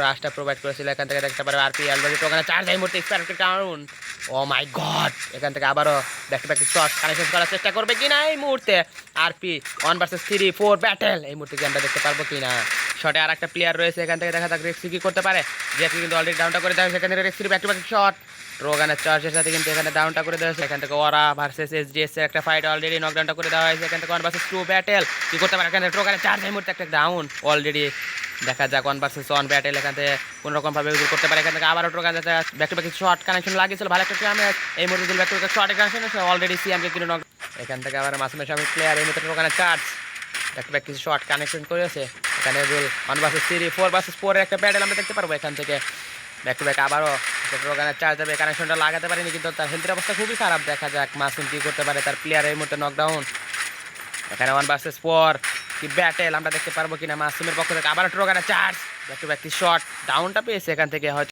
রাশটা provide করেছিল, এখান থেকে দেখতে পারো আরপি অলরেডি টোকানে চার্জ এই মুহূর্তে স্পার্কের ডাউন। ও মাই গড, এখান থেকে আবারও back to back shot connection করার চেষ্টা করবে কিনা এই মুহূর্তে আরপি 1 vs 3 4 ব্যাটেল। এই মুহূর্তে কি আমরা দেখতে পারবো কিনা? শটে আর একটা প্লেয়ার রয়েছে, এখান থেকে দেখা যাক রেক্সি কি করতে পারে। জ্যাকি কিন্তু অলরেডি ডাউনটা করে দেওয়া হয়েছে, এখান থেকে রেক্সির ব্যাক টু ব্যাক শট রোগানের চার্জের সাথে কিন্তু এখানে ডাউনটা করে দেওয়া হয়েছে। এখান থেকে ওরা ভার্সেস এসডিএস এর একটা ফাইট অলরেডি নকডাউনটা করে দেওয়া হয়েছে। এখান থেকে 1 vs 2 ব্যাটেল কি করতে পারে? এখানে রোগানের চার্জ এই মুহূর্তে একটা ডাউন অলরেডি। দেখা যাক 1 vs 1 ব্যাটেল এখান থেকে কোন রকম ভাবে ইউজ করতে পারে। এখান থেকে আবারও টোকান যাচ্ছে, back to back shot connection লাগিয়েছিল, ভালো একটা ড্যামেজ এই মুহূর্তে back to back shot connection আছে অলরেডি। সিএমকে কিন্তু নক, এখান থেকে আবার মাসুমের সামনে প্লেয়ার এই মুহূর্তে টোকানের চার্জ ব্যাক টু ব্যাক কিছু শট কানেকশন করেছে। এখানে রুল 1 vs 3 4 vs 4 এর একটা ব্যাটেল আমরা দেখতে পারবো। এখান থেকে ব্যাক টু ব্যাক আবারও টোকানের চার্জ যাবে, কানেকশনটা লাগাতে পারেনি কিন্তু তার হেলথের অবস্থা খুবই খারাপ। দেখা যাক মাসুম কি করতে পারে, তার প্লেয়ার এই মুহূর্তে নকডাউন। এখানে 1 vs 4 কি ব্যাটেল আমরা দেখতে পারবো কিনা মাসুমের পক্ষ থেকে। আবার টোকানের charge back to back shot ডাউনটা পেয়েছে, এখান থেকে হয়তো